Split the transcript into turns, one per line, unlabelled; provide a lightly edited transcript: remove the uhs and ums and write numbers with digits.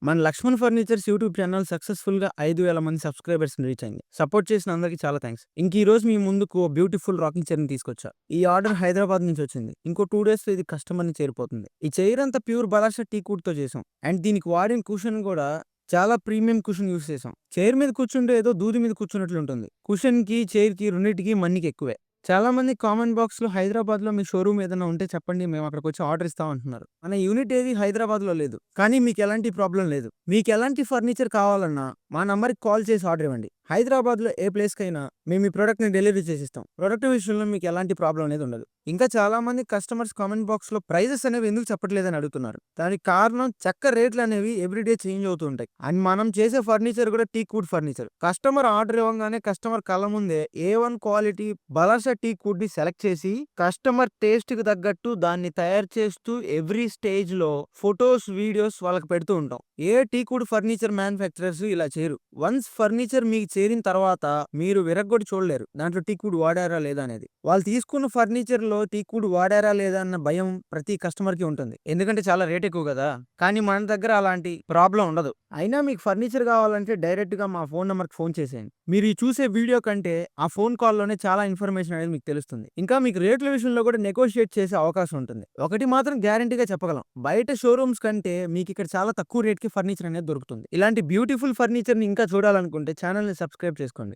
మన Laxman furnitures YouTube channel సక్సెస్‌ఫుల్‌గా 5,000 మంది సబ్‌స్క్రైబర్స్‌ని రీచ్ అయింది. సపోర్ట్ చేసిన అందరికి చాలా థాంక్స్. ఈ రోజు మీ ముందుకు ఓ బ్యూటిఫుల్ రాకింగ్ చైర్‌ని తీసుకొచ్చా. ఈ ఆర్డర్ హైదరాబాద్ నుంచి వచ్చింది. ఇంకో 2 డేస్‌లో ఇది కస్టమర్‌ని చేరిపోతుంది. ఈ చైర్ అంతా ప్యూర్ బలాషా టీక్ వుడ్‌తో చేసాం. అండ్ దీనికి వాడిన కుషన్ కూడా చాలా ప్రీమియం కుషన్ యూజ్ చేసాం. చైర్ మీద కూర్చుంటే ఏదో దూది మీద కూర్చున్నట్లు ఉంటుంది. కుషన్‌కి, చైర్‌కి రెండిటికి మన్నిక ఎక్కువే. చాలా మంది కామెంట్ బాక్స్‌లో హైదరాబాద్‌లో మీ షోరూమ్ ఏదైనా ఉంటే చెప్పండి. మేము అక్కడికొచ్చి ఆర్డర్ ఇస్తాం అంటున్నారు. మన యూనిట్ ఏది హైదరాబాద్‌లో లేదు. కానీ మీకు ఎలాంటి ప్రాబ్లమ్ లేదు. మీకు ఎలాంటి ఫర్నిచర్ కావాలన్నా మా నంబర్‌కి కాల్ చేసి ఆర్డర్ ఇవ్వండి. హైదరాబాద్‌లో ఏ ప్లేస్‌కైనా మేము ఈ ప్రొడక్ట్‌ని డెలివరీ చేసిస్తాం. ప్రొడక్ట్ విషయంలో మీకు ఎలాంటి ప్రాబ్లమ్ అనేది ఉండదు. ఇంకా చాలా మంది కస్టమర్స్ కామెంట్ బాక్స్‌లో ప్రైజెస్ అనేవి ఎందుకు చెప్పట్లేదని అడుగుతున్నారు. దానికి కారణం చెక్క రేట్లు అనేవి ఎవ్రీడే చేంజ్ అవుతూ ఉంటాయి. అండ్ మనం చేసే ఫర్నిచర్ కూడా teak wood furniture. Customer order ఇవ్వంగానే కస్టమర్ కళ్ళ ముందే A1 క్వాలిటీ బలాసా టీక్ వుడ్‌ని సెలెక్ట్ చేసి కస్టమర్ టేస్ట్‌కి తగ్గట్టు దాన్ని తయారు చేస్తూ ఎవ్రీ స్టేజ్‌లో ఫోటోస్, వీడియోస్ వాళ్ళకి పెడుతూ ఉంటాం. ఏ టీక్ వుడ్ ఫర్నిచర్ మ్యానుఫ్యాక్చరర్స్ ఇలా చేయరు. వన్స్ ఫర్నిచర్ మీకు చేరిన తర్వాత మీరు విరగ్గొట్టి చూడలేరు. దాంట్లో టీక్ వుడ్ వాడారా లేదా అనేది. వాళ్ళు తీసుకున్న ఫర్నిచర్‌లో టీక్ వుడ్ వాడారా లేదా అన్న భయం ప్రతి కస్టమర్‌కి ఉంటుంది. ఎందుకంటే చాలా రేట్ ఎక్కువ కదా! కానీ మన దగ్గర అలాంటి ప్రాబ్లమ్ ఉండదు. అయినా మీకు ఫర్నిచర్ కావాలంటే డైరెక్ట్‌గా మా ఫోన్ నంబర్‌కి ఫోన్ చేసేయండి. మీరు ఈ చూసే వీడియో కంటే ఆ ఫోన్ కాల్‌లోనే చాలా ఇన్ఫర్మేషన్ అనేది మీకు తెలుస్తుంది. ఇంకా మీకు రేట్ల విషయంలో కూడా నెగోషియేట్ చేసే అవకాశం ఉంటుంది. ఒకటి మాత్రం గ్యారంటీగా చెప్పగలం. బయట షోరూమ్స్ కంటే మీకు ఇక్కడ చాలా తక్కువ రేట్‌కి ఫర్నిచర్ అనేది దొరుకుతుంది. ఇలాంటి బ్యూటిఫుల్ ఫర్నిచర్‌ని ఇంకా చూడాలనుకుంటే ఛానెల్‌ని సబ్స్క్రైబ్ చేసుకోండి.